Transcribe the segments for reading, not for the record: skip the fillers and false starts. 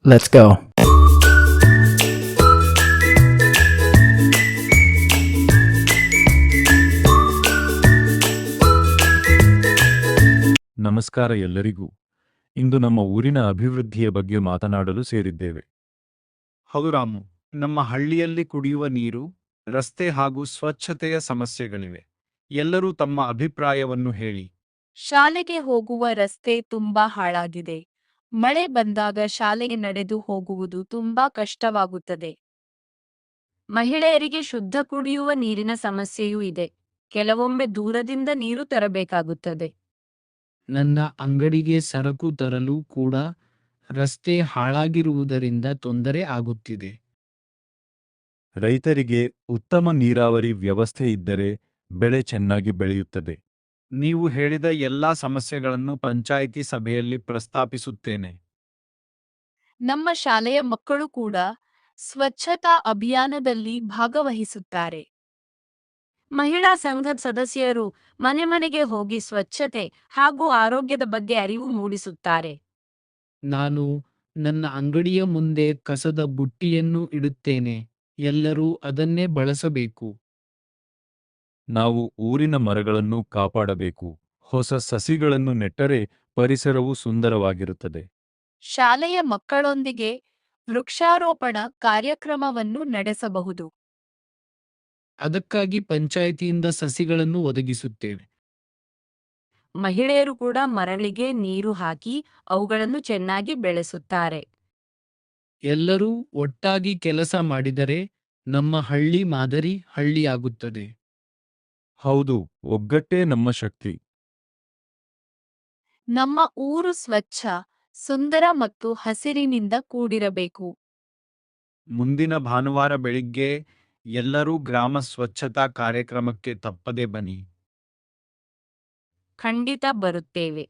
Let's go. ನಮಸ್ಕಾರ ಎಲ್ಲರಿಗೂ. ಇಂದು ನಮ್ಮ ಊರಿನ ಅಭಿವೃದ್ಧಿಯ ಬಗ್ಗೆ ಮಾತನಾಡಲು ಸೇರಿದ್ದೇವೆ. ಹೌದು ರಾಮು, ನಮ್ಮ ಹಳ್ಳಿಯಲ್ಲಿ ಕುಡಿಯುವ ನೀರು, ರಸ್ತೆ ಹಾಗೂ ಸ್ವಚ್ಛತೆಯ ಸಮಸ್ಯೆಗಳಿವೆ. ಎಲ್ಲರೂ ತಮ್ಮ ಅಭಿಪ್ರಾಯವನ್ನು ಹೇಳಿ. ಶಾಲೆಗೆ ಹೋಗುವ ರಸ್ತೆ ತುಂಬಾ ಹಾಳಾಗಿದೆ. ಮಳೆ ಬಂದಾಗ ಶಾಲೆಗೆ ನಡೆದು ಹೋಗುವುದು ತುಂಬಾ ಕಷ್ಟವಾಗುತ್ತದೆ. ಮಹಿಳೆಯರಿಗೆ ಶುದ್ಧ ಕುಡಿಯುವ ನೀರಿನ ಸಮಸ್ಯೆಯೂ ಇದೆ. ಕೆಲವೊಮ್ಮೆ ದೂರದಿಂದ ನೀರು ತರಬೇಕಾಗುತ್ತದೆ. ನನ್ನ ಅಂಗಡಿಗೆ ಸರಕು ತರಲು ಕೂಡ ರಸ್ತೆ ಹಾಳಾಗಿರುವುದರಿಂದ ತೊಂದರೆ ಆಗುತ್ತಿದೆ. ರೈತರಿಗೆ ಉತ್ತಮ ನೀರಾವರಿ ವ್ಯವಸ್ಥೆ ಇದ್ದರೆ ಬೆಳೆ ಚೆನ್ನಾಗಿ ಬೆಳೆಯುತ್ತದೆ. ನೀವು ಹೇಳಿದ ಎಲ್ಲಾ ಸಮಸ್ಯೆಗಳನ್ನು ಪಂಚಾಯಿತಿ ಸಭೆಯಲ್ಲಿ ಪ್ರಸ್ತಾಪಿಸುತ್ತೇನೆ. ನಮ್ಮ ಶಾಲೆಯ ಮಕ್ಕಳು ಕೂಡ ಸ್ವಚ್ಛತಾ ಅಭಿಯಾನದಲ್ಲಿ ಭಾಗವಹಿಸುತ್ತಾರೆ. ಮಹಿಳಾ ಸಂಘದ ಸದಸ್ಯರು ಮನೆ ಮನೆಗೆ ಹೋಗಿ ಸ್ವಚ್ಛತೆ ಹಾಗೂ ಆರೋಗ್ಯದ ಬಗ್ಗೆ ಅರಿವು ಮೂಡಿಸುತ್ತಾರೆ. ನಾನು ನನ್ನ ಅಂಗಡಿಯ ಮುಂದೆ ಕಸದ ಬುಟ್ಟಿಯನ್ನು ಇಡುತ್ತೇನೆ. ಎಲ್ಲರೂ ಅದನ್ನೇ ಬಳಸಬೇಕು. ನಾವು ಊರಿನ ಮರಗಳನ್ನು ಕಾಪಾಡಬೇಕು. ಹೊಸ ಸಸಿಗಳನ್ನು ನೆಟ್ಟರೆ ಪರಿಸರವು ಸುಂದರವಾಗಿರುತ್ತದೆ. ಶಾಲೆಯ ಮಕ್ಕಳೊಂದಿಗೆ ವೃಕ್ಷಾರೋಪಣ ಕಾರ್ಯಕ್ರಮವನ್ನು ನಡೆಸಬಹುದು. ಅದಕ್ಕಾಗಿ ಪಂಚಾಯಿತಿಯಿಂದ ಸಸಿಗಳನ್ನು ಒದಗಿಸುತ್ತೇವೆ. ಮಹಿಳೆಯರು ಕೂಡ ಮರಳಿಗೆ ನೀರು ಹಾಕಿ ಅವುಗಳನ್ನು ಚೆನ್ನಾಗಿ ಬೆಳೆಸುತ್ತಾರೆ. ಎಲ್ಲರೂ ಒಟ್ಟಾಗಿ ಕೆಲಸ ಮಾಡಿದರೆ ನಮ್ಮ ಹಳ್ಳಿ ಮಾದರಿ ಹಳ್ಳಿಯಾಗುತ್ತದೆ. ಹೌದು, ಒಗ್ಗಟ್ಟೇ ನಮ್ಮ ಶಕ್ತಿ. ನಮ್ಮ ಊರು ಸ್ವಚ್ಛ, ಸುಂದರ ಮತ್ತು ಹಸಿರಿನಿಂದ ಕೂಡಿರಬೇಕು. ಮುಂದಿನ ಭಾನುವಾರ ಬೆಳಿಗ್ಗೆ ಎಲ್ಲರೂ ಗ್ರಾಮ ಸ್ವಚ್ಛತಾ ಕಾರ್ಯಕ್ರಮಕ್ಕೆ ತಪ್ಪದೆ ಬನ್ನಿ. ಖಂಡಿತ ಬರುತ್ತೇವೆ.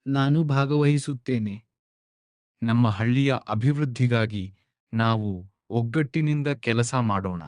ನಾನು ಭಾಗವಹಿಸುತ್ತೇನೆ. ನಮ್ಮ ಹಳ್ಳಿಯ ಅಭಿವೃದ್ಧಿಗಾಗಿ ನಾವು ಒಗ್ಗಟ್ಟಿನಿಂದ ಕೆಲಸ ಮಾಡೋಣ.